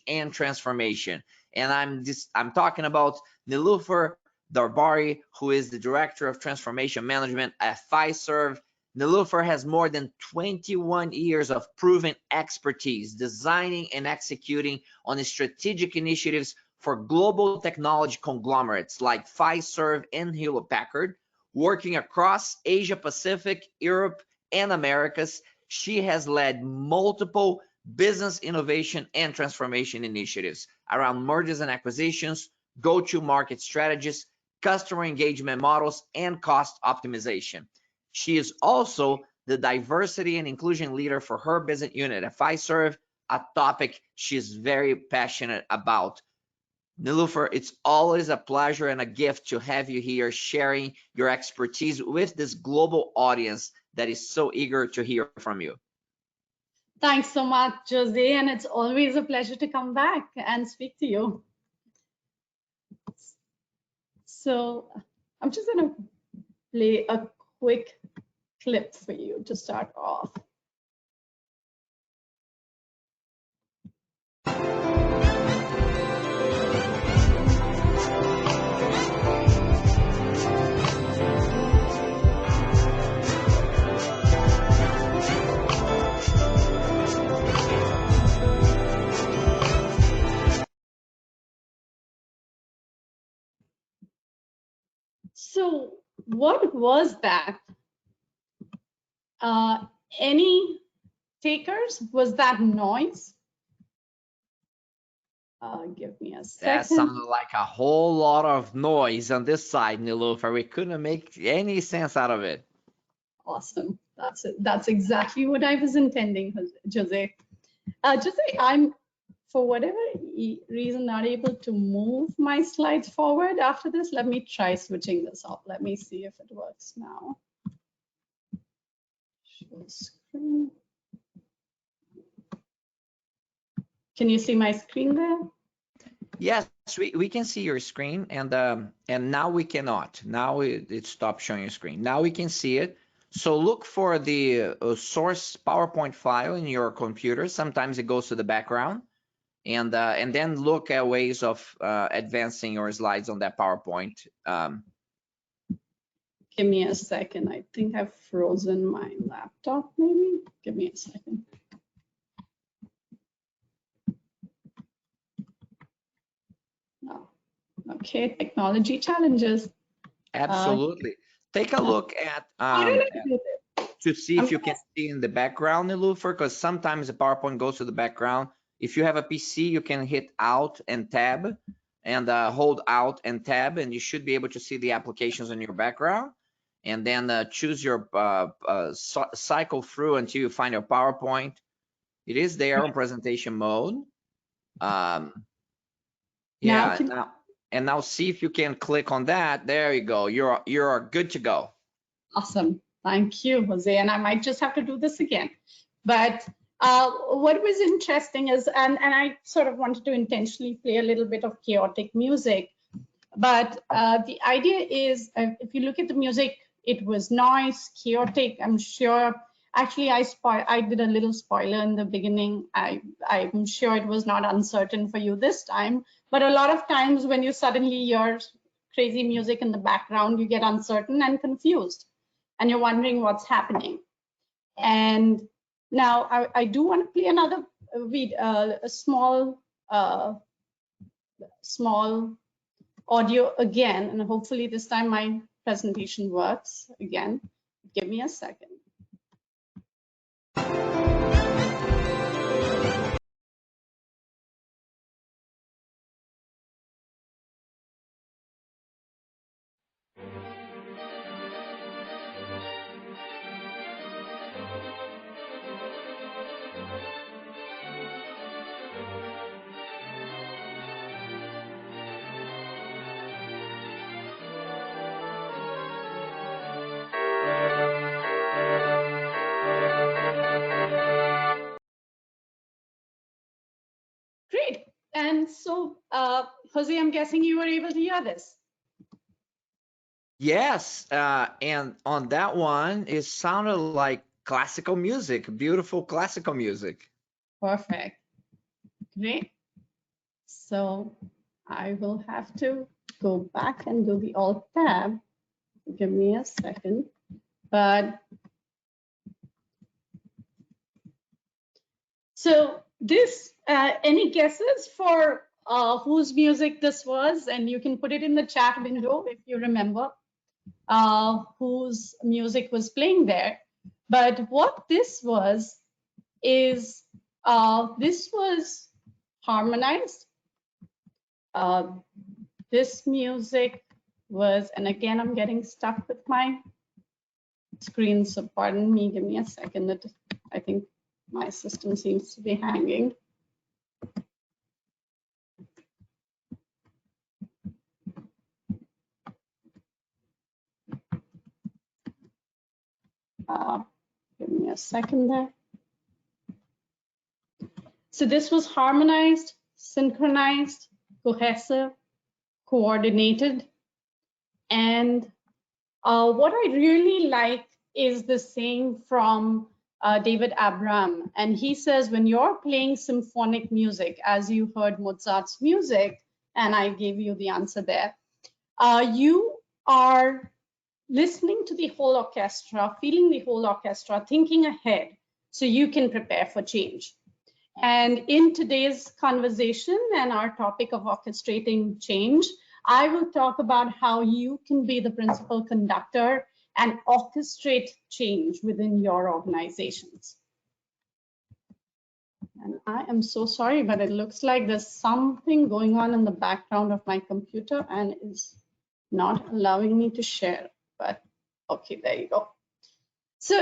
and transformation. And I'm talking about Niloofer Darbary, who is the Director of Transformation Management at Fiserv. Niloofer has more than 21 years of proven expertise designing and executing on strategic initiatives for global technology conglomerates like Fiserv and Hewlett Packard, working across Asia Pacific, Europe, and Americas. She has led multiple business innovation and transformation initiatives around mergers and acquisitions, go-to-market strategies, customer engagement models, and cost optimization. She is also the diversity and inclusion leader for her business unit at Fiserv, a topic she's very passionate about. Niloofer, it's always a pleasure and a gift to have you here sharing your expertise with this global audience that is so eager to hear from you. Thanks so much, Jose, and it's always a pleasure to come back and speak to you. So I'm just going to play a quick clip for you to start off. So what was that? Any takers? Was that noise? Give me a second. That sounded like a whole lot of noise on this side, Niloofer. We couldn't make any sense out of it. Awesome. That's it. That's exactly what I was intending, Jose. Jose, I'm, for whatever reason, not able to move my slides forward after this. Let me try switching this up. Let me see if it works now. Show screen. Can you see my screen there? Yes, we can see your screen, and now we cannot. Now it stopped showing your screen. Now we can see it. So look for the source PowerPoint file in your computer. Sometimes it goes to the background. And then look at ways of advancing your slides on that PowerPoint. Give me a second. I think I've frozen my laptop, maybe. Give me a second. Oh, okay, technology challenges. Absolutely. Take a look at to see if you can see in the background, Niloofer, because sometimes the PowerPoint goes to the background. If you have a PC, you can hit Alt and Tab, and hold Alt and Tab, and you should be able to see the applications in your background. And then choose your cycle through until you find your PowerPoint. It is there on presentation mode. Yeah, now see if you can click on that. There you go. You're good to go. Awesome. Thank you, Jose. And I might just have to do this again. But what was interesting is, and I sort of wanted to intentionally play a little bit of chaotic music, but the idea is, if you look at the music, it was noise, chaotic. I'm sure, actually, I did a little spoiler in the beginning. I'm sure it was not uncertain for you this time, but a lot of times when you suddenly hear crazy music in the background, you get uncertain and confused, and you're wondering what's happening. And now I do want to play another a small audio again, and hopefully this time my presentation works again. Give me a second. Great. And so, Jose, I'm guessing you were able to hear this. Yes, and on that one, it sounded like classical music, beautiful classical music. Perfect. Great. So I will have to go back and do the Alt tab. Give me a second. But so this, any guesses for whose music this was? And you can put it in the chat window if you remember whose music was playing there. But what this was is this was harmonized. This music was, and again, I'm getting stuck with my screen, so pardon me, give me a second. I think my system seems to be hanging. Give me a second there. So this was harmonized, synchronized, cohesive, coordinated. And what I really like is the saying from David Abram. And he says, when you're playing symphonic music, as you heard Mozart's music, and I gave you the answer there, you are listening to the whole orchestra, feeling the whole orchestra, thinking ahead so you can prepare for change. And in today's conversation and our topic of orchestrating change, I will talk about how you can be the principal conductor and orchestrate change within your organizations. And I am so sorry, but it looks like there's something going on in the background of my computer and is not allowing me to share. But okay, there you go. So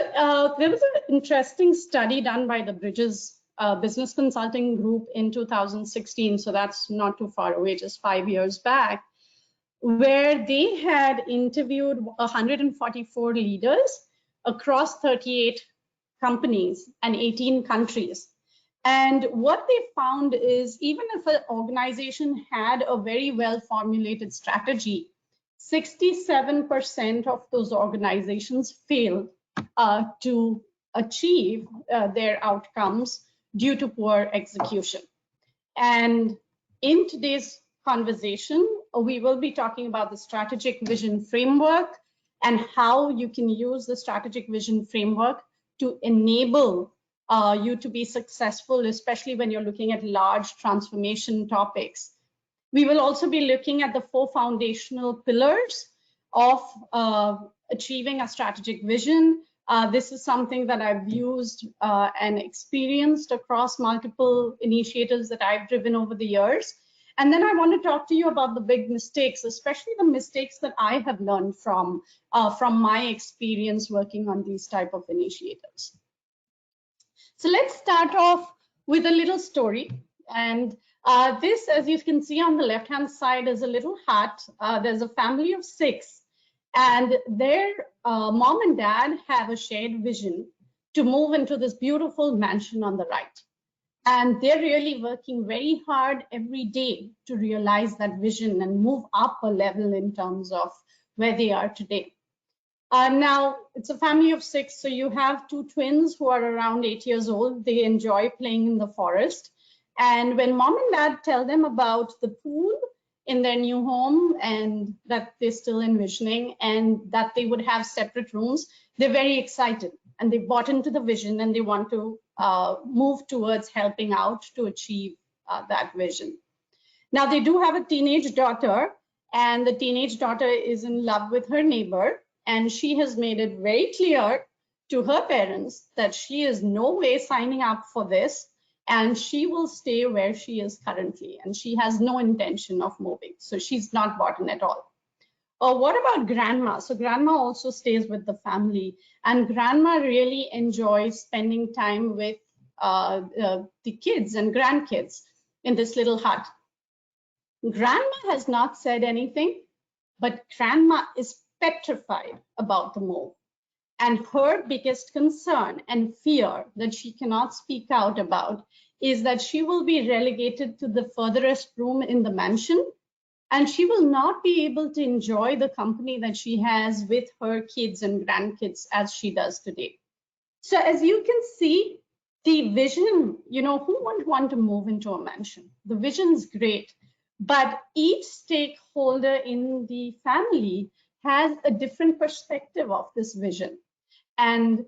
there was an interesting study done by the Bridges Business Consulting Group in 2016. So that's not too far away, just 5 years back, where they had interviewed 144 leaders across 38 companies and 18 countries. And what they found is even if an organization had a very well formulated strategy, 67% of those organizations failed to achieve their outcomes due to poor execution. And in today's conversation, we will be talking about the strategic vision framework and how you can use the strategic vision framework to enable you to be successful, especially when you're looking at large transformation topics. We will also be looking at the 4 foundational pillars of achieving a strategic vision. This is something that I've used and experienced across multiple initiatives that I've driven over the years. And then I want to talk to you about the big mistakes, especially the mistakes that I have learned from my experience working on these type of initiatives. So let's start off with a little story. And this, as you can see on the left-hand side, is a little hut. There's a family of 6, and their mom and dad have a shared vision to move into this beautiful mansion on the right. And they're really working very hard every day to realize that vision and move up a level in terms of where they are today. Now, it's a family of 6, so you have 2 twins who are around 8 years old. They enjoy playing in the forest. And when mom and dad tell them about the pool in their new home and that they're still envisioning and that they would have separate rooms, they're very excited and they bought into the vision and they want to move towards helping out to achieve that vision. Now, they do have a teenage daughter, and the teenage daughter is in love with her neighbor, and she has made it very clear to her parents that she is no way signing up for this, and she will stay where she is currently, and she has no intention of moving. So she's not bought in at all. What about grandma? So grandma also stays with the family, and grandma really enjoys spending time with the kids and grandkids in this little hut. Grandma has not said anything, but grandma is petrified about the move. And her biggest concern and fear that she cannot speak out about is that she will be relegated to the furthest room in the mansion, and she will not be able to enjoy the company that she has with her kids and grandkids as she does today. So as you can see, The vision, who wouldn't want to move into a mansion? The vision's great, but each stakeholder in the family has a different perspective of this vision. And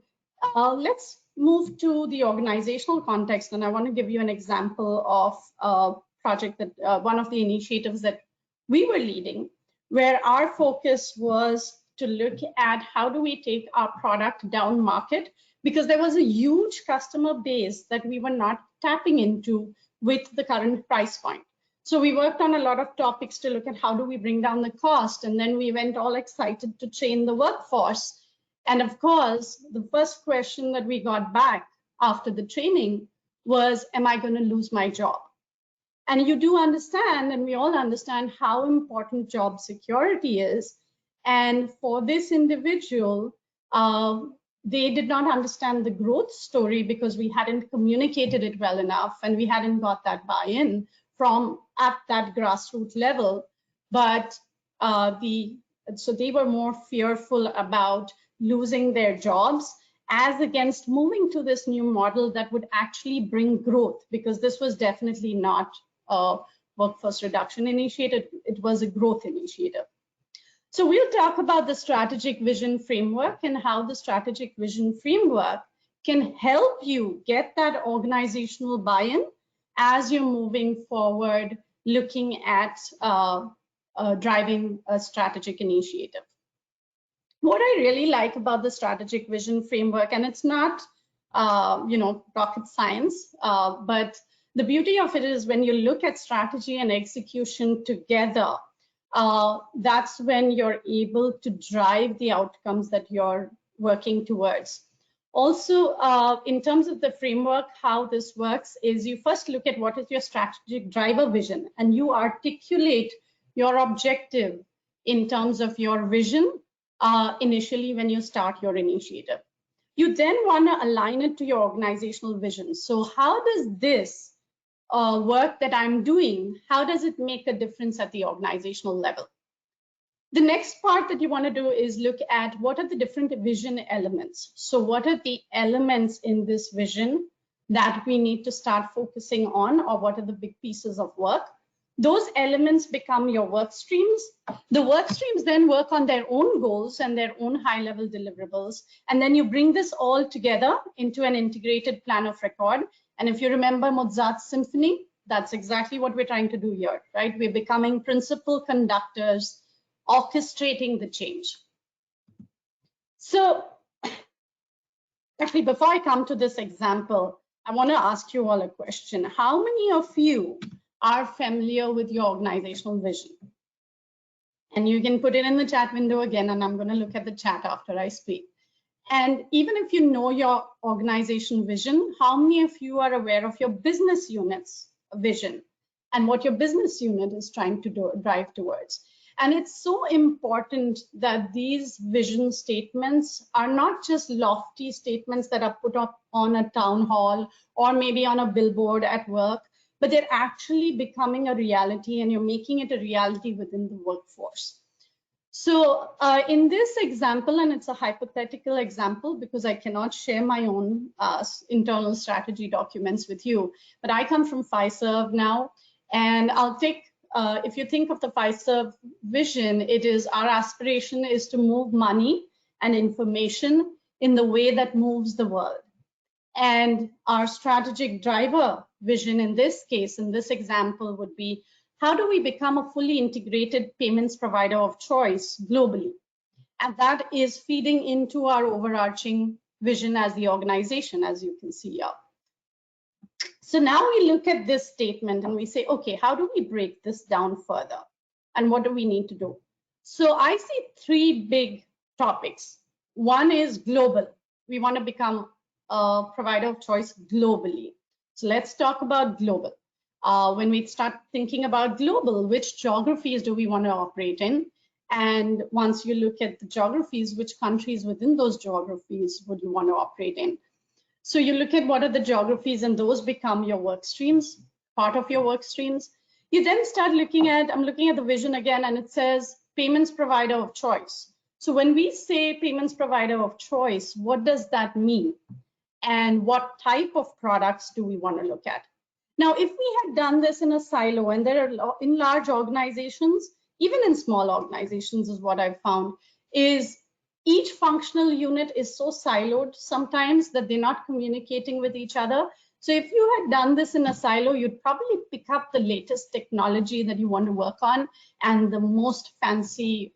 let's move to the organizational context. And I want to give you an example of a project that one of the initiatives that we were leading, where our focus was to look at how do we take our product down market, because there was a huge customer base that we were not tapping into with the current price point. So we worked on a lot of topics to look at how do we bring down the cost, and then we went all excited to train the workforce. And of course, the first question that we got back after the training was, am I going to lose my job? And you do understand, and we all understand, how important job security is. And for this individual, they did not understand the growth story because we hadn't communicated it well enough, and we hadn't got that buy-in from at that grassroots level. But so they were more fearful about losing their jobs as against moving to this new model that would actually bring growth, because this was definitely not a workforce reduction initiative, it was a growth initiative. So we'll talk about the strategic vision framework and how the strategic vision framework can help you get that organizational buy-in as you're moving forward, looking at driving a strategic initiative. What I really like about the strategic vision framework, and it's not, rocket science, but the beauty of it is when you look at strategy and execution together, that's when you're able to drive the outcomes that you're working towards. Also, in terms of the framework, how this works is you first look at what is your strategic driver vision, and you articulate your objective in terms of your vision initially when you start your initiative. You then want to align it to your organizational vision. So how does this work that I'm doing, how does it make a difference at the organizational level? The next part that you want to do is look at what are the different vision elements. So what are the elements in this vision that we need to start focusing on, or what are the big pieces of work? Those elements become your work streams. The work streams then work on their own goals and their own high-level deliverables. And then you bring this all together into an integrated plan of record. And if you remember Mozart's symphony, that's exactly what we're trying to do here, right? We're becoming principal conductors, orchestrating the change. So actually, before I come to this example, I want to ask you all a question. How many of you are familiar with your organizational vision? And you can put it in the chat window again, and I'm going to look at the chat after I speak. And even if you know your organization vision, how many of you are aware of your business unit's vision and what your business unit is trying to drive towards? And it's so important that these vision statements are not just lofty statements that are put up on a town hall or maybe on a billboard at work, but they're actually becoming a reality, and you're making it a reality within the workforce. So in this example, and it's a hypothetical example because I cannot share my own internal strategy documents with you, but I come from Fiserv now, and I'll take, if you think of the Fiserv vision, it is our aspiration is to move money and information in the way that moves the world. And our strategic driver vision in this case, in this example, would be how do we become a fully integrated payments provider of choice globally? And that is feeding into our overarching vision as the organization, as you can see here. So now we look at this statement and we say, okay, how do we break this down further? And what do we need to do? So I see three big topics. One is global. We want to become a provider of choice globally. So let's talk about global. When we start thinking about global, which geographies do we want to operate in? And once you look at the geographies, which countries within those geographies would you want to operate in? So you look at what are the geographies, and those become your work streams, part of your work streams. You then start looking at, I'm looking at the vision again, and it says payments provider of choice. So when we say payments provider of choice, what does that mean? and what type of products do we want to look at. Now, if we had done this in a silo, and there are in large organizations, even in small organizations is what I've found, is each functional unit is so siloed sometimes that they're not communicating with each other. So if you had done this in a silo, you'd probably pick up the latest technology that you want to work on and the most fancy,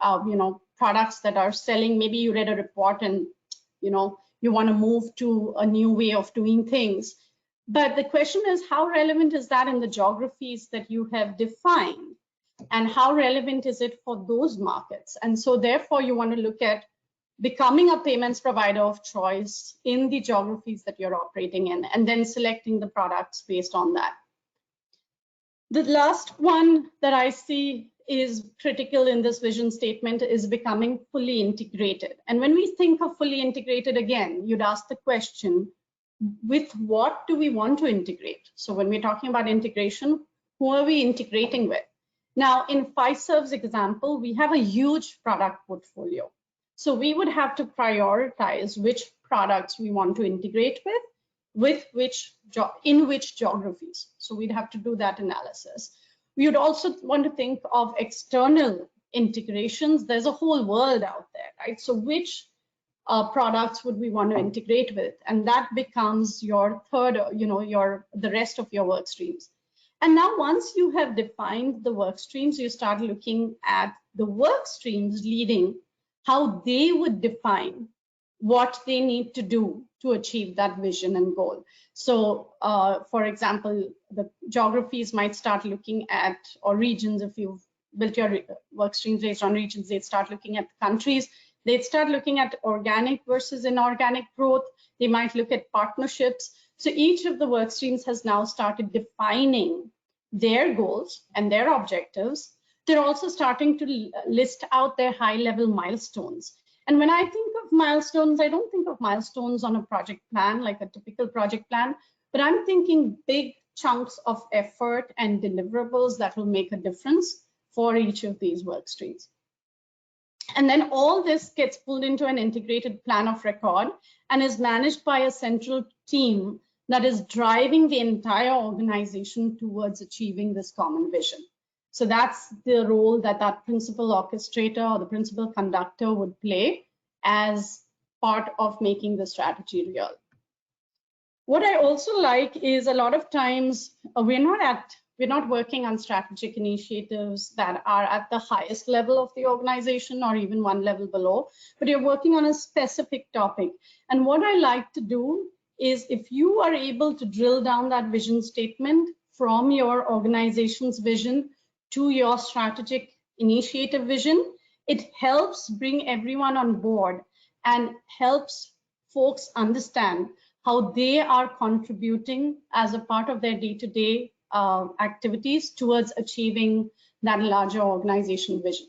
products that are selling. Maybe you read a report and, you want to move to a new way of doing things. But the question is, how relevant is that in the geographies that you have defined? And how relevant is it for those markets? And so therefore, you want to look at becoming a payments provider of choice in the geographies that you're operating in, and then selecting the products based on that. The last one that I see is critical in this vision statement is becoming fully integrated. And when we think of fully integrated, again, you'd ask the question, with what do we want to integrate? So when we're talking about integration, who are we integrating with? Now, in Fiserv's example, we have a huge product portfolio. So we would have to prioritize which products we want to integrate with in which geographies. So we'd have to do that analysis. We would also want to think of external integrations. There's a whole world out there, right? So which products would we want to integrate with? And that becomes your third, the rest of your work streams. And now once you have defined the work streams, you start looking at the work streams leading, how they would define what they need to do to achieve that vision and goal. So for example, the geographies might start looking at, or regions, if you've built your work streams based on regions, they'd start looking at countries. They'd start looking at organic versus inorganic growth. They might look at partnerships. So each of the work streams has now started defining their goals and their objectives. They're also starting to list out their high-level milestones. And when I think of milestones, I don't think of milestones on a project plan, like a typical project plan, but I'm thinking big chunks of effort and deliverables that will make a difference for each of these work streams. And then all this gets pulled into an integrated plan of record and is managed by a central team that is driving the entire organization towards achieving this common vision. So that's the role that that principal orchestrator or the principal conductor would play as part of making the strategy real. What I also like is a lot of times we're not working on strategic initiatives that are at the highest level of the organization or even one level below, but you're working on a specific topic. And what I like to do is, if you are able to drill down that vision statement from your organization's vision to your strategic initiative vision, it helps bring everyone on board and helps folks understand how they are contributing as a part of their day-to-day activities towards achieving that larger organization vision.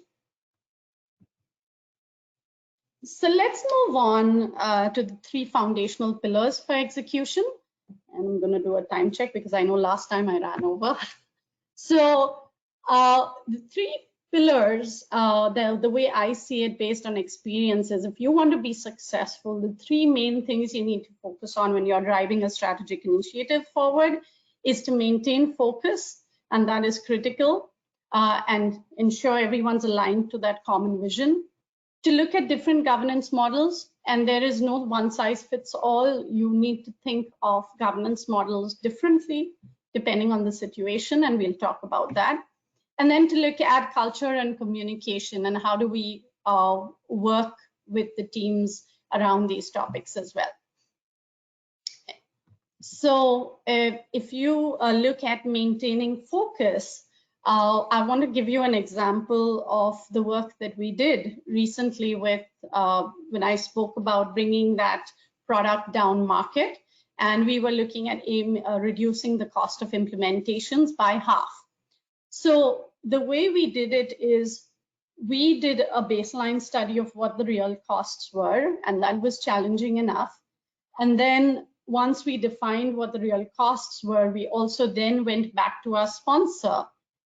So let's move on to the three foundational pillars for execution. And I'm going to do a time check because I know last time I ran over. So the three pillars, the way I see it based on experience is, if you want to be successful, the three main things you need to focus on when you're driving a strategic initiative forward is to maintain focus, and that is critical, and ensure everyone's aligned to that common vision. To look at different governance models, and there is no one size fits all. You need to think of governance models differently depending on the situation, and we'll talk about that. And then to look at culture and communication and how do we work with the teams around these topics as well. So if you look at maintaining focus, I want to give you an example of the work that we did recently with when I spoke about bringing that product down market, and we were looking at reducing the cost of implementations by half. So the way we did it is we did a baseline study of what the real costs were, and that was challenging enough. And then once we defined what the real costs were, we also then went back to our sponsor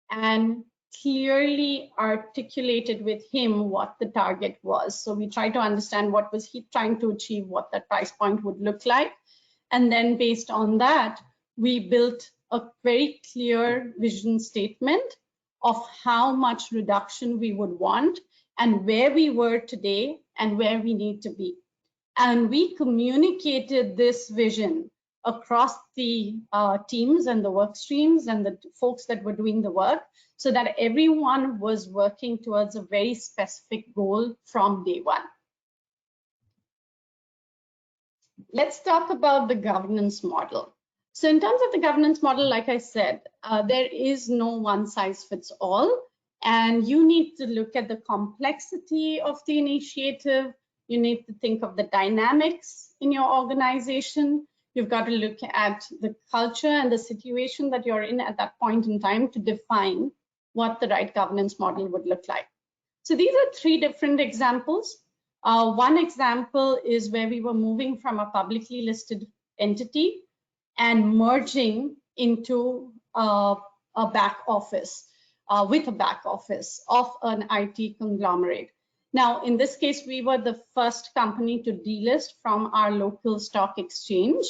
and clearly articulated with him what the target was. So we tried to understand what was he trying to achieve, what that price point would look like. And then based on that, we built a very clear vision statement of how much reduction we would want and where we were today and where we need to be. And we communicated this vision across the teams and the work streams and the folks that were doing the work, so that everyone was working towards a very specific goal from day one. Let's talk about the governance model. So in terms of the governance model, like I said, there is no one size fits all, and you need to look at the complexity of the initiative. You need to think of the dynamics in your organization. You've got to look at the culture and the situation that you're in at that point in time to define what the right governance model would look like. So these are three different examples. One example is where we were moving from a publicly listed entity and merging into a back office, with a back office of an IT conglomerate. Now, in this case, we were the first company to delist from our local stock exchange.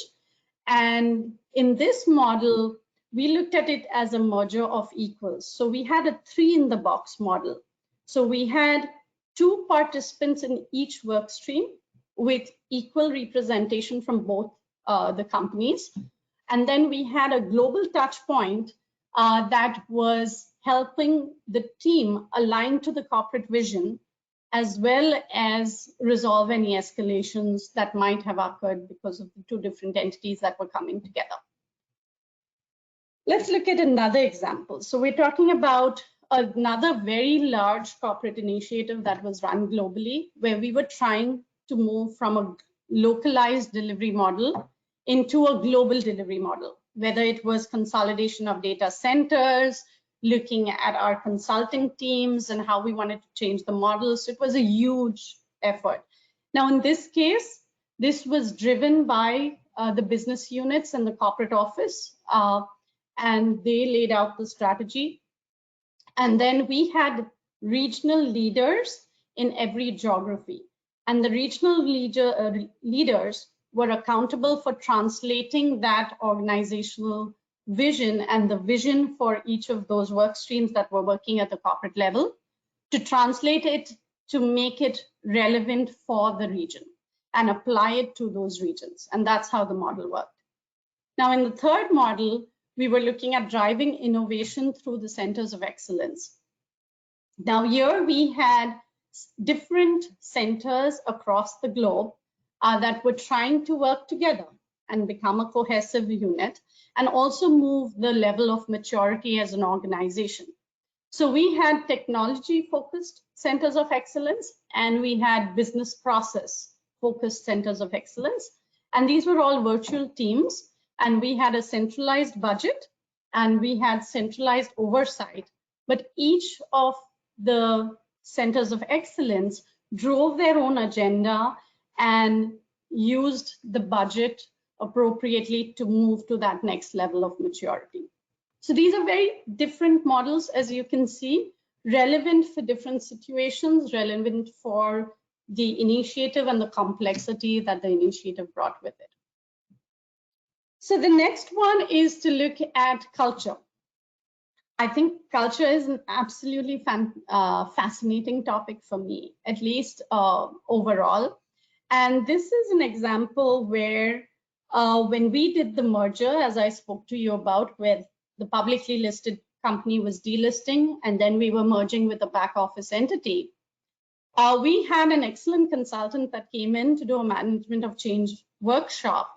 And in this model, we looked at it as a merger of equals. So we had a 3-in-the-box model. So we had 2 participants in each work stream with equal representation from both the companies. And then we had a global touch point that was helping the team align to the corporate vision, as well as resolve any escalations that might have occurred because of the 2 different entities that were coming together. Let's look at another example. So we're talking about another very large corporate initiative that was run globally, where we were trying to move from a localized delivery model into a global delivery model, whether it was consolidation of data centers, looking at our consulting teams and how we wanted to change the model. So it was a huge effort. Now, in this case, this was driven by the business units and the corporate office, and they laid out the strategy. And then we had regional leaders in every geography. And the regional leaders were accountable for translating that organizational vision and the vision for each of those work streams that were working at the corporate level, to translate it, to make it relevant for the region and apply it to those regions. And that's how the model worked. Now, in the third model, we were looking at driving innovation through the centers of excellence. Now, here we had different centers across the globe that were trying to work together and become a cohesive unit, and also move the level of maturity as an organization. So we had technology-focused centers of excellence, and we had business process-focused centers of excellence. And these were all virtual teams, and we had a centralized budget, and we had centralized oversight. But each of the centers of excellence drove their own agenda and used the budget appropriately to move to that next level of maturity. So these are very different models, as you can see, relevant for different situations, relevant for the initiative and the complexity that the initiative brought with it. So the next one is to look at culture. I think culture is an absolutely fascinating topic for me, at least overall. And this is an example where when we did the merger, as I spoke to you about, where the publicly listed company was delisting and then we were merging with a back office entity, we had an excellent consultant that came in to do a management of change workshop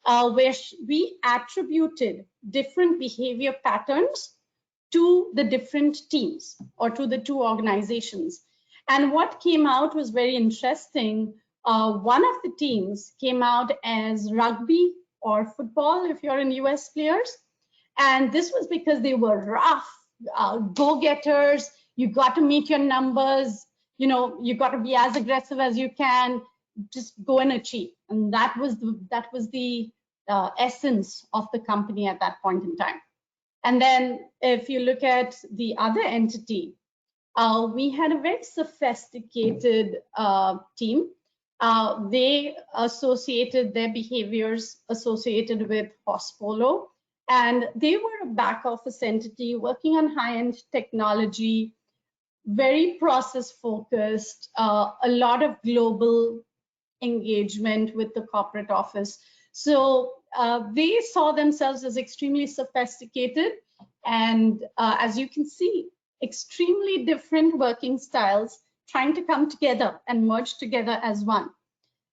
where we attributed different behavior patterns to the different teams or to the 2 organizations. And what came out was very interesting. One of the teams came out as rugby or football, if you're in US players. And this was because they were rough, go-getters. You got to meet your numbers. You know, you got to be as aggressive as you can. Just go and achieve. And that was the essence of the company at that point in time. And then if you look at the other entity, we had a very sophisticated team. They associated their behaviors associated with horse polo, and they were a back office entity working on high-end technology, very process focused, a lot of global engagement with the corporate office. So they saw themselves as extremely sophisticated, and as you can see, extremely different working styles trying to come together and merge together as one.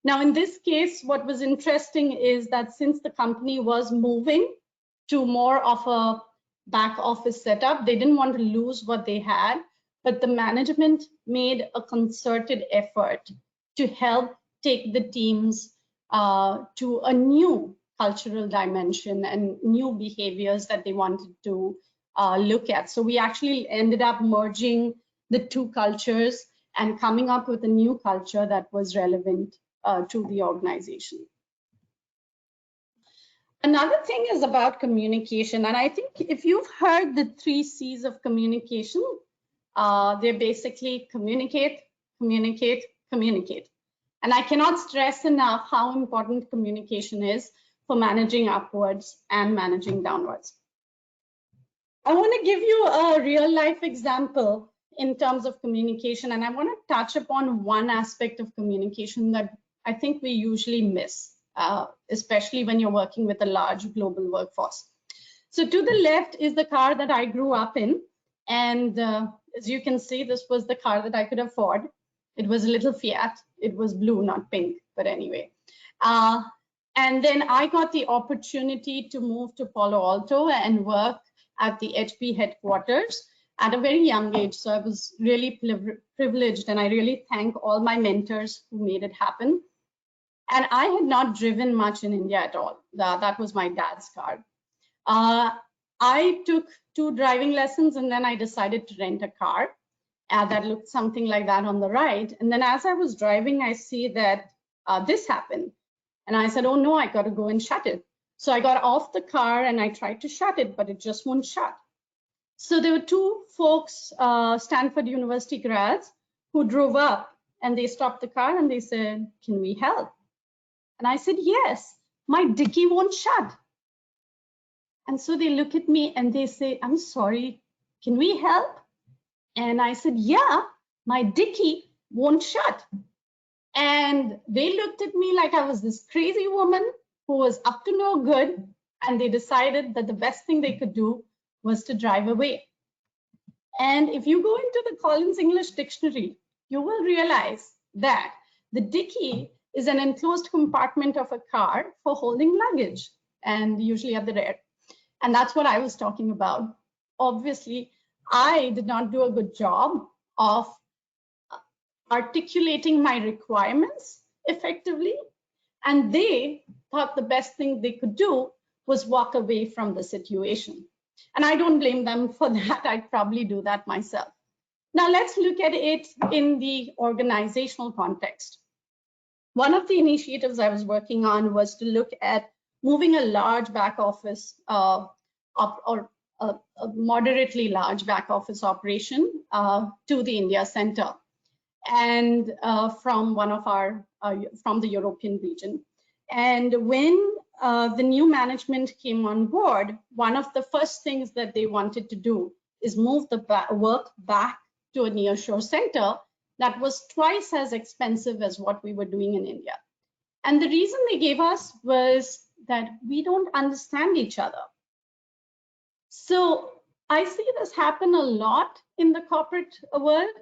Now, in this case, what was interesting is that since the company was moving to more of a back office setup, they didn't want to lose what they had, but the management made a concerted effort to help take the teams to a new cultural dimension and new behaviors that they wanted to look at. So we actually ended up merging the two cultures and coming up with a new culture that was relevant to the organization. Another thing is about communication, and I think if you've heard the 3 C's of communication, they're basically communicate, communicate, communicate. And I cannot stress enough how important communication is for managing upwards and managing downwards. I want to give you a real life example in terms of communication, and I want to touch upon one aspect of communication that I think we usually miss, especially when you're working with a large global workforce. So to the left is the car that I grew up in, and as you can see, this was the car that I could afford. It was a little Fiat. It was blue, not pink, but anyway. And then I got the opportunity to move to Palo Alto and work at the HP headquarters at a very young age. So I was really privileged, and I really thank all my mentors who made it happen. And I had not driven much in India at all. That was my dad's car. I took 2 driving lessons, and then I decided to rent a car that looked something like that on the right. And then as I was driving, I see that this happened. And I said, oh no, I got to go and shut it. So I got off the car and I tried to shut it, but it just won't shut. So there were 2 folks, Stanford University grads, who drove up, and they stopped the car and they said, can we help? And I said, yes, my dicky won't shut. And so they look at me and they say, I'm sorry, can we help? And I said, yeah, my dicky won't shut. And they looked at me like I was this crazy woman who was up to no good. And they decided that the best thing they could do was to drive away. And if you go into the Collins English Dictionary, you will realize that the dicky is an enclosed compartment of a car for holding luggage, and usually at the rear. And that's what I was talking about. Obviously, I did not do a good job of articulating my requirements effectively, and they thought the best thing they could do was walk away from the situation. And I don't blame them for that. I'd probably do that myself. Now let's look at it in the organizational context. One of the initiatives I was working on was to look at moving a large back office or a moderately large back office operation to the India center, and from one of our from the European region. And when the new management came on board, one of the first things that they wanted to do is move the work back to a nearshore center that was twice as expensive as what we were doing in India. And the reason they gave us was that we don't understand each other. So I see this happen a lot in the corporate world.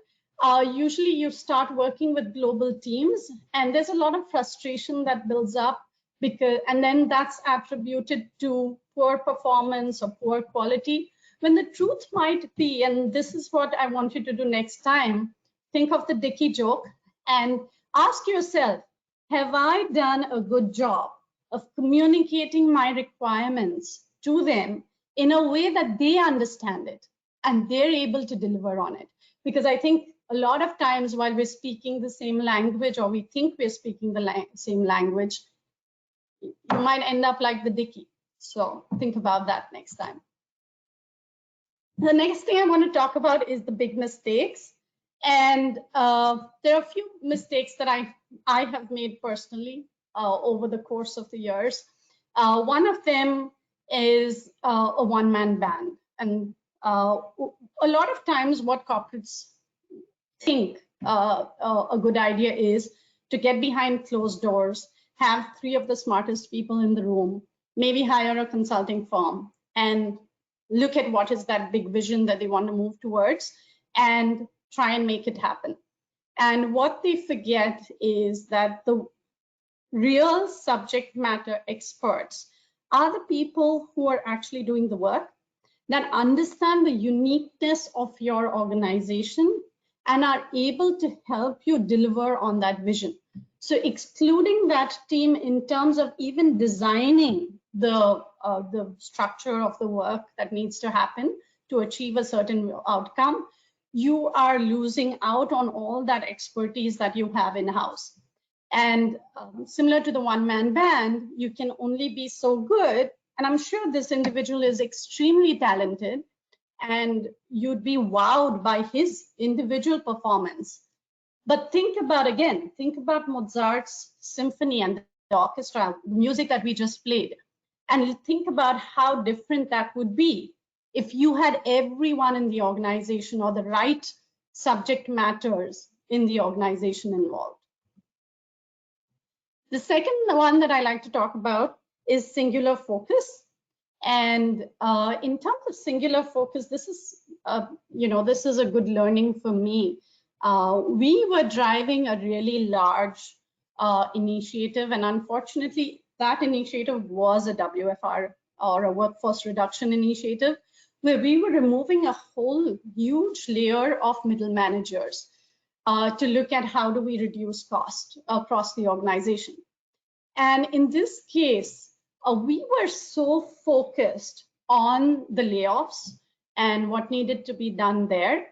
Usually you start working with global teams, and there's a lot of frustration that builds up, and then that's attributed to poor performance or poor quality, when the truth might be, and this is what I want you to do next time, think of the dicky joke and ask yourself, have I done a good job of communicating my requirements to them in a way that they understand it and they're able to deliver on it? Because I think a lot of times while we're speaking the same language, or we think we're speaking the same language, you might end up like the dicky. So think about that next time. The next thing I want to talk about is the big mistakes. And there are a few mistakes that I have made personally over the course of the years. One of them is a one-man band. And a lot of times what corporates think a good idea is to get behind closed doors, have 3 of the smartest people in the room, maybe hire a consulting firm, and look at what is that big vision that they want to move towards and try and make it happen. And what they forget is that the real subject matter experts are the people who are actually doing the work, that understand the uniqueness of your organization and are able to help you deliver on that vision. So excluding that team in terms of even designing the structure of the work that needs to happen to achieve a certain outcome, you are losing out on all that expertise that you have in-house. And similar to the one-man band, you can only be so good. And I'm sure this individual is extremely talented, and you'd be wowed by his individual performance. But think about Mozart's symphony and the orchestra, the music that we just played, and think about how different that would be if you had everyone in the organization or the right subject matters in the organization involved. The second one that I like to talk about is singular focus. And in terms of singular focus, this is, this is a good learning for me. We were driving a really large initiative, and unfortunately, that initiative was a WFR, or a workforce reduction initiative, where we were removing a whole huge layer of middle managers to look at how do we reduce cost across the organization. And in this case, we were so focused on the layoffs and what needed to be done there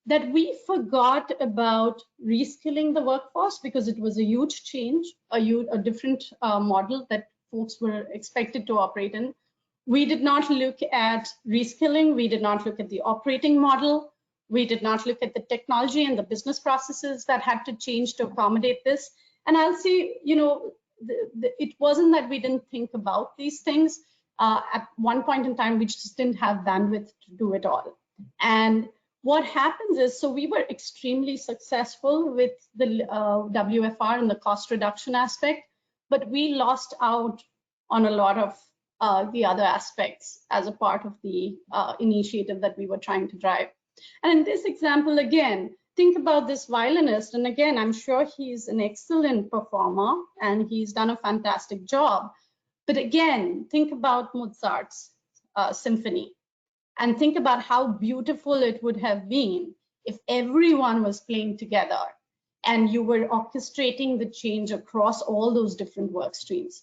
that we forgot about reskilling the workforce, because it was a huge change, a different model that folks were expected to operate in. We did not look at reskilling. We did not look at the operating model. We did not look at the technology and the business processes that had to change to accommodate this. And I'll say, it wasn't that we didn't think about these things. At one point in time, we just didn't have bandwidth to do it all. And what happens is, so we were extremely successful with the WFR and the cost reduction aspect, but we lost out on a lot of the other aspects as a part of the initiative that we were trying to drive. And in this example, again, think about this violinist. And again, I'm sure he's an excellent performer and he's done a fantastic job. But again, think about Mozart's symphony, and think about how beautiful it would have been if everyone was playing together and you were orchestrating the change across all those different work streams.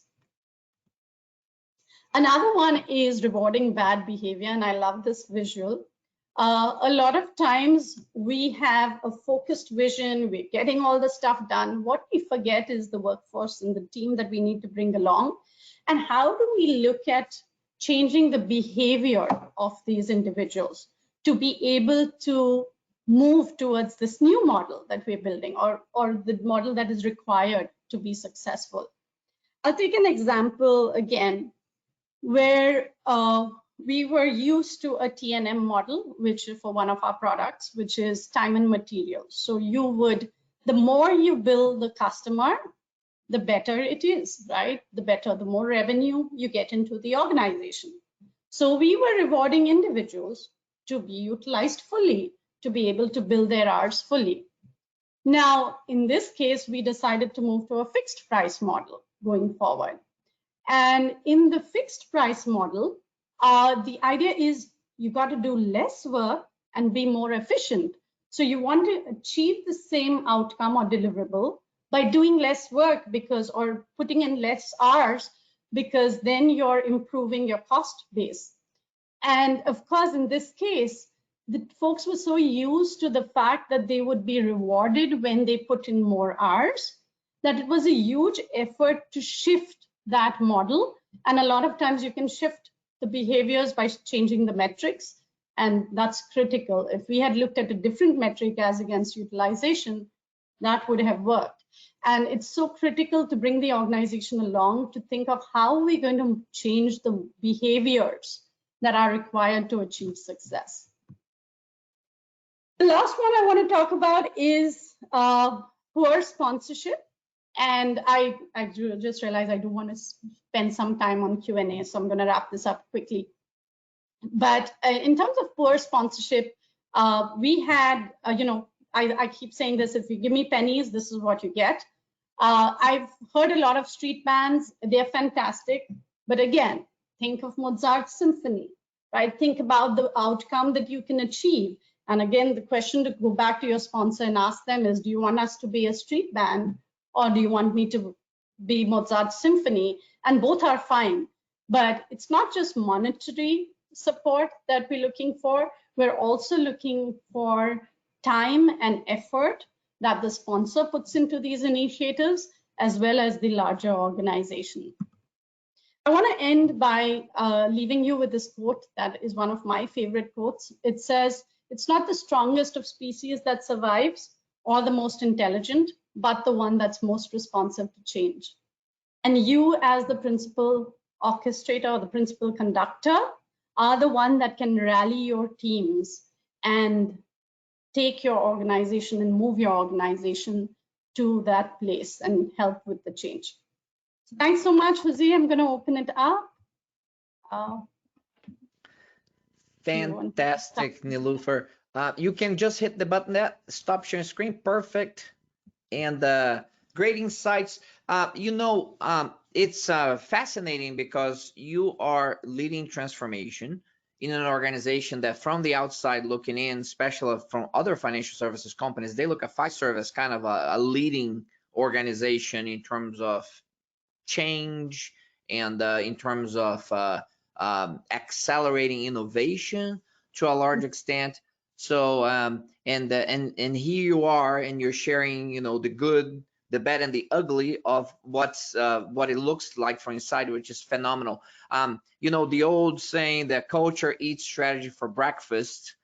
Another one is rewarding bad behavior, and I love this visual. A lot of times we have a focused vision, we're getting all the stuff done. What we forget is the workforce and the team that we need to bring along. And how do we look at changing the behavior of these individuals to be able to move towards this new model that we're building, or the model that is required to be successful? I'll take an example again, where we were used to a T&M model, which for one of our products, which is time and materials. So the more you bill the customer, the better it is, right? The more revenue you get into the organization. So we were rewarding individuals to be utilized fully, to be able to bill their hours fully. Now, in this case, we decided to move to a fixed price model going forward. And in the fixed price model, the idea is you got to do less work and be more efficient. So you want to achieve the same outcome or deliverable by doing less work, or putting in less hours, because then you're improving your cost base. And of course, in this case, the folks were so used to the fact that they would be rewarded when they put in more hours, that it was a huge effort to shift that model. And a lot of times you can shift the behaviors by changing the metrics, And that's critical. If we had looked at a different metric as against utilization, that would have worked. And it's so critical to bring the organization along to think of how we're going to change the behaviors that are required to achieve success. The last one I want to talk about is poor sponsorship. And I just realized I do want to spend some time on Q&A, so I'm going to wrap this up quickly. But in terms of poor sponsorship, we had, I keep saying this, if you give me pennies, this is what you get. I've heard a lot of street bands, they're fantastic. But again, think of Mozart's symphony, right? Think about the outcome that you can achieve. And again, the question to go back to your sponsor and ask them is, do you want us to be a street band or do you want me to be Mozart's symphony? And both are fine. But it's not just monetary support that we're looking for. We're also looking for time and effort that the sponsor puts into these initiatives, as well as the larger organization. I want to end by leaving you with this quote that is one of my favorite quotes. It says, "It's not the strongest of species that survives or the most intelligent, but the one that's most responsive to change." And you, as the principal orchestrator or the principal conductor, are the one that can rally your teams and take your organization and move your organization to that place and help with the change. So thanks so much, Jose. I'm going to open it up. Fantastic, Niloofer. You can just hit the button that stop sharing screen. Perfect. And great insights. It's fascinating because you are leading transformation in an organization that from the outside looking in, especially from other financial services companies, they look at Fiserv as kind of a leading organization in terms of change and in terms of accelerating innovation to a large extent. So and here you are, and you're sharing, the good, the bad, and the ugly of what it looks like from inside, which is phenomenal. The old saying that culture eats strategy for breakfast.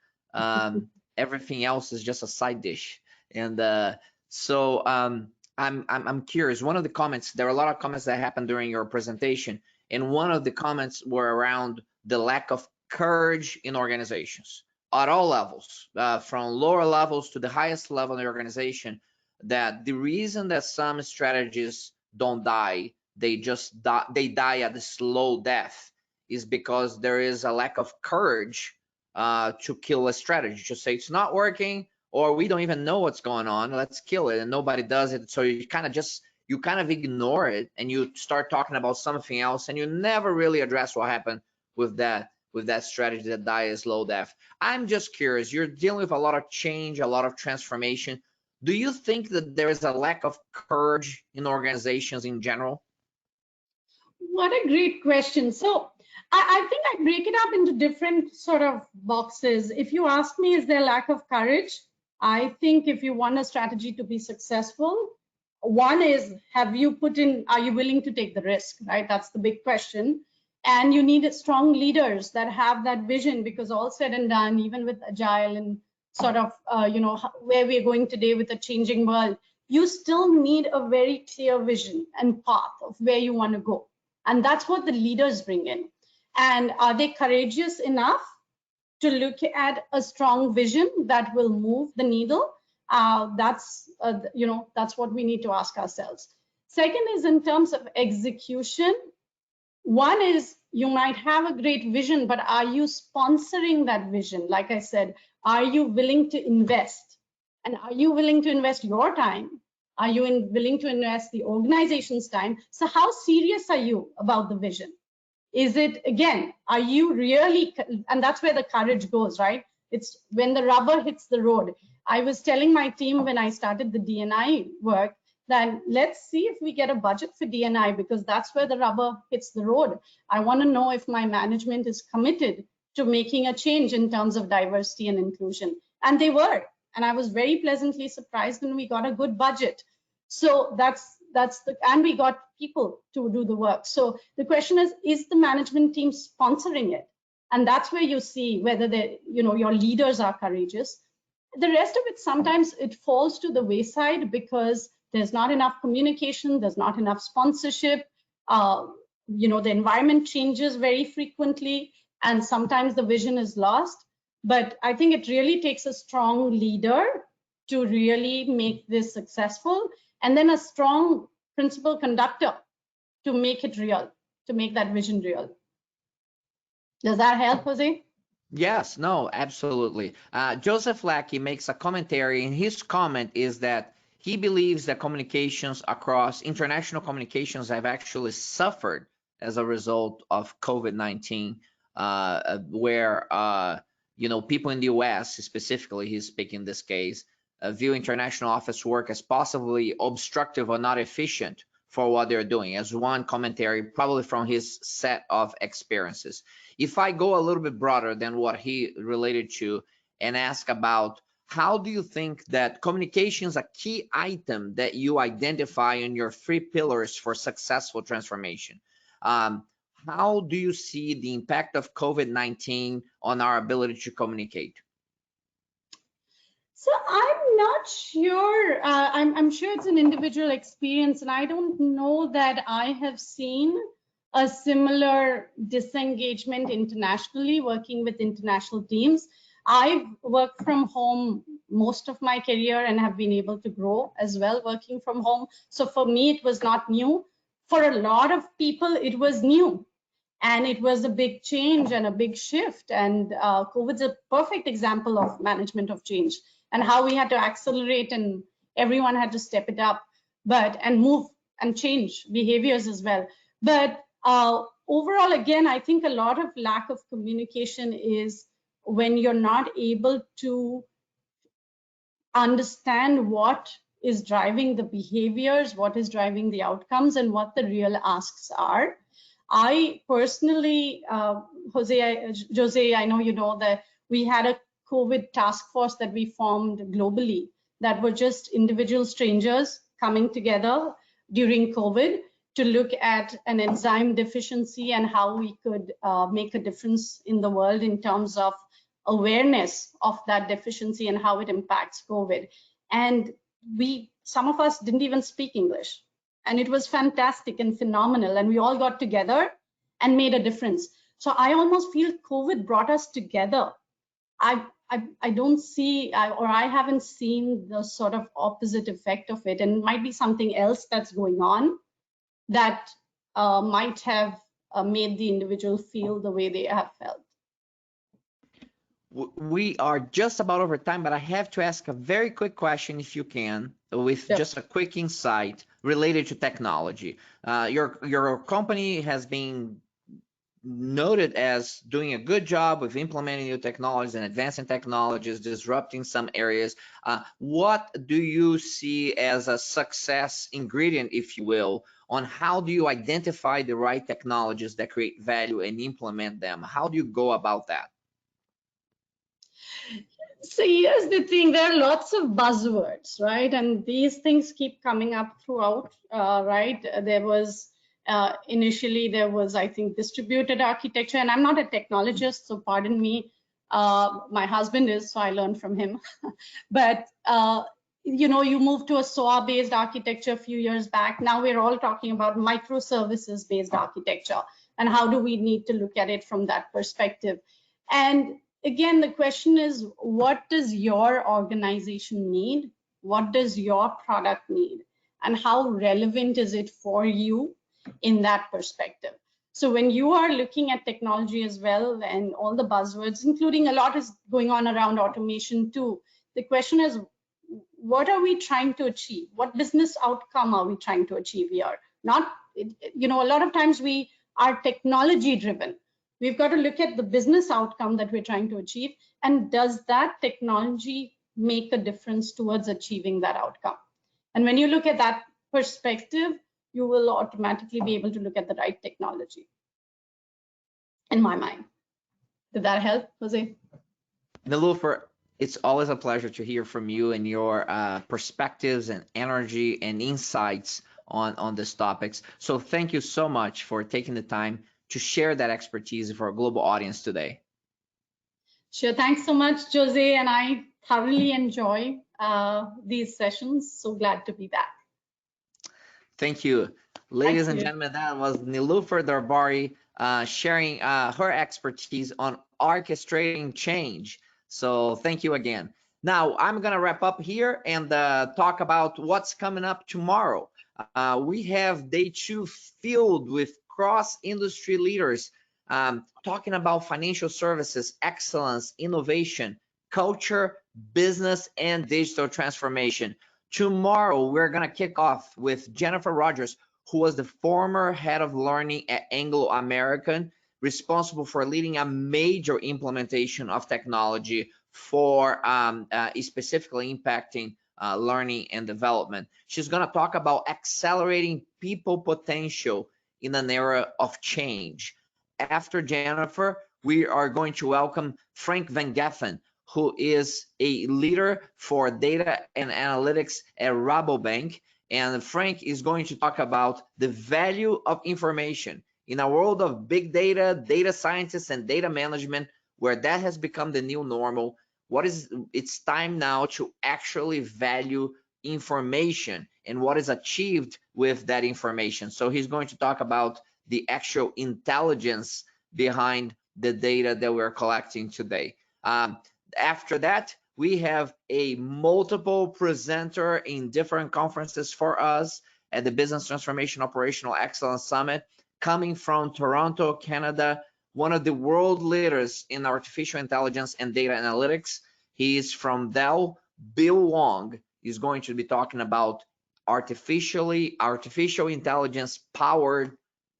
Everything else is just a side dish. And so I'm curious. One of the comments, there were a lot of comments that happened during your presentation, and one of the comments were around the lack of courage in organizations at all levels, from lower levels to the highest level in the organization. That the reason that some strategies don't die, they die at a slow death, is because there is a lack of courage to kill a strategy, to say it's not working, or we don't even know what's going on, let's kill it, and nobody does it. So you kind of ignore it, and you start talking about something else, and you never really address what happened with that strategy that died a slow death. I'm just curious, you're dealing with a lot of change, a lot of transformation. Do you think that there is a lack of courage in organizations in general? What a great question. So I think I break it up into different sort of boxes. If you ask me, is there lack of courage? I think if you want a strategy to be successful, one is, are you willing to take the risk, right? That's the big question. And you need strong leaders that have that vision, because all said and done, even with Agile and sort of, where we're going today with a changing world, you still need a very clear vision and path of where you want to go. And that's what the leaders bring in. And are they courageous enough to look at a strong vision that will move the needle? That's what we need to ask ourselves. Second is in terms of execution. One is, you might have a great vision, but are you sponsoring that vision? Like I said, are you willing to invest? And are you willing to invest your time? Are you willing to invest the organization's time? So how serious are you about the vision? Is it, again, are you really, and that's where the courage goes, right? It's when the rubber hits the road. I was telling my team when I started the D&I work, then let's see if we get a budget for D&I, because that's where the rubber hits the road. I want to know if my management is committed to making a change in terms of diversity and inclusion. And they were. And I was very pleasantly surprised when we got a good budget. So and we got people to do the work. So the question is the management team sponsoring it? And that's where you see whether your leaders are courageous. The rest of it, sometimes it falls to the wayside because there's not enough communication, there's not enough sponsorship. The environment changes very frequently, and sometimes the vision is lost. But I think it really takes a strong leader to really make this successful, and then a strong principal conductor to make it real, to make that vision real. Does that help, Jose? Yes, no, absolutely. Joseph Lackey makes a commentary, and his comment is that he believes that communications across international communications have actually suffered as a result of COVID-19, where people in the US specifically, he's speaking this case, view international office work as possibly obstructive or not efficient for what they're doing, as one commentary, probably from his set of experiences. If I go a little bit broader than what he related to and ask about, how do you think that communication is a key item that you identify in your 3 pillars for successful transformation? How do you see the impact of COVID-19 on our ability to communicate? So I'm not sure. I'm sure it's an individual experience, and I don't know that I have seen a similar disengagement internationally, working with international teams. I've worked from home most of my career and have been able to grow as well working from home. So for me, it was not new. For a lot of people, it was new. And it was a big change and a big shift. And COVID's a perfect example of management of change and how we had to accelerate, and everyone had to step it up, and move and change behaviors as well. But overall, again, I think a lot of lack of communication is when you're not able to understand what is driving the behaviors, what is driving the outcomes, and what the real asks are. I personally, Jose, I know you know that we had a COVID task force that we formed globally that were just individual strangers coming together during COVID to look at an enzyme deficiency and how we could make a difference in the world in terms of awareness of that deficiency and how it impacts COVID. And some of us didn't even speak English. And it was fantastic and phenomenal. And we all got together and made a difference. So I almost feel COVID brought us together. I don't see, or I haven't seen the sort of opposite effect of it. And it might be something else that's going on that might have made the individual feel the way they have felt. We are just about over time, but I have to ask a very quick question, if you can, with just a quick insight related to technology. Your company has been noted as doing a good job with implementing new technologies and advancing technologies, disrupting some areas. What do you see as a success ingredient, if you will, on how do you identify the right technologies that create value and implement them? How do you go about that? So here's the thing, there are lots of buzzwords, right? And these things keep coming up throughout, right? There was, initially there was, I think, distributed architecture, and I'm not a technologist, so pardon me. My husband is, so I learned from him. But, you moved to a SOA-based architecture a few years back. Now we're all talking about microservices-based architecture, and how do we need to look at it from that perspective? And again, the question is, what does your organization need? What does your product need? And how relevant is it for you in that perspective? So when you are looking at technology as well, and all the buzzwords, including a lot is going on around automation too, the question is, what are we trying to achieve? What business outcome are we trying to achieve here? Not, a lot of times we are technology driven. We've got to look at the business outcome that we're trying to achieve, and does that technology make a difference towards achieving that outcome? And when you look at that perspective, you will automatically be able to look at the right technology, in my mind. Did that help, Jose? Niloofer, it's always a pleasure to hear from you and your perspectives and energy and insights on these topics. So thank you so much for taking the time to share that expertise for our global audience today. Sure. Thanks so much, Jose. And I thoroughly enjoy these sessions. So glad to be back. Thank you. Ladies and You. gentlemen, that was Niloofer Darbary sharing her expertise on orchestrating change. So thank you again. Now, I'm going to wrap up here and talk about what's coming up tomorrow. We have day 2 filled with cross-industry leaders talking about financial services, excellence, innovation, culture, business, and digital transformation. Tomorrow, we're going to kick off with Jennifer Rogers, who was the former head of learning at Anglo American, responsible for leading a major implementation of technology for specifically impacting learning and development. She's going to talk about accelerating people potential in an era of change. After Jennifer, we are going to welcome Frank Van Geffen, who is a leader for data and analytics at Rabobank. And Frank is going to talk about the value of information in a world of big data, data scientists, and data management, where that has become the new normal. It's time now to actually value information and what is achieved with that information. So he's going to talk about the actual intelligence behind the data that we're collecting today. After that, we have a multiple presenter in different conferences for us at the Business Transformation Operational Excellence Summit, coming from Toronto, Canada, one of the world leaders in artificial intelligence and data analytics. He is from Dell. Bill Wong is going to be talking about artificial intelligence powered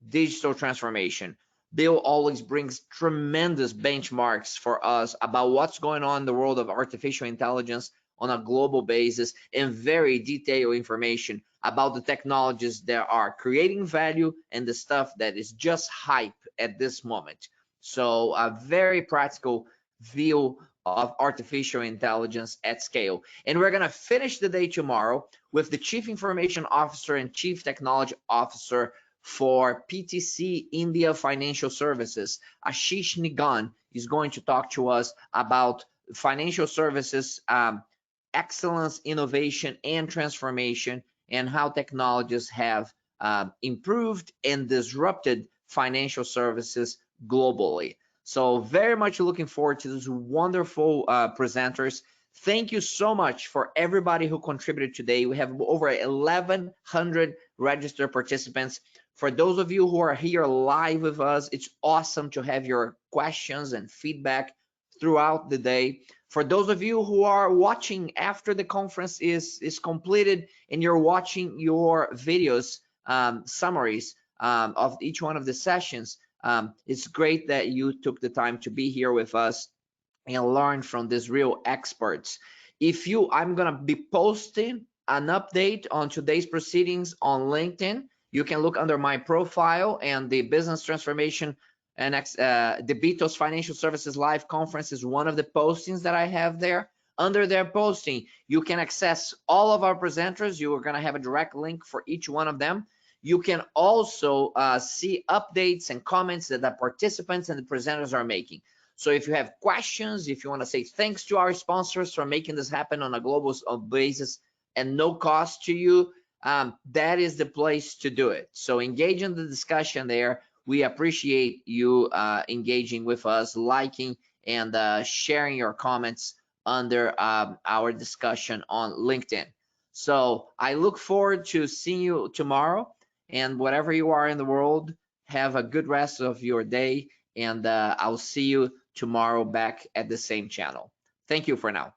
digital transformation. Bill always brings tremendous benchmarks for us about what's going on in the world of artificial intelligence on a global basis, and very detailed information about the technologies that are creating value and the stuff that is just hype at this moment. So a very practical view of artificial intelligence at scale. And we're going to finish the day tomorrow with the Chief Information Officer and Chief Technology Officer for PTC India Financial Services. Ashish Nigan is going to talk to us about financial services excellence, innovation, and transformation, and how technologies have improved and disrupted financial services globally. So very much looking forward to these wonderful presenters. Thank you so much for everybody who contributed today. We have over 1,100 registered participants. For those of you who are here live with us, it's awesome to have your questions and feedback throughout the day. For those of you who are watching after the conference is completed and you're watching your videos, summaries of each one of the sessions, it's great that you took the time to be here with us and learn from these real experts. I'm gonna be posting an update on today's proceedings on LinkedIn. You can look under my profile, and the business transformation and the BTOES Financial Services Live Conference is one of the postings that I have there. Under their posting, you can access all of our presenters. You are going to have a direct link for each one of them. You can also see updates and comments that the participants and the presenters are making. So if you have questions, if you want to say thanks to our sponsors for making this happen on a global basis and no cost to you, that is the place to do it. So engage in the discussion there. We appreciate you engaging with us, liking and sharing your comments under our discussion on LinkedIn. So I look forward to seeing you tomorrow, and whatever you are in the world, have a good rest of your day, and I'll see you tomorrow back at the same channel. Thank you for now.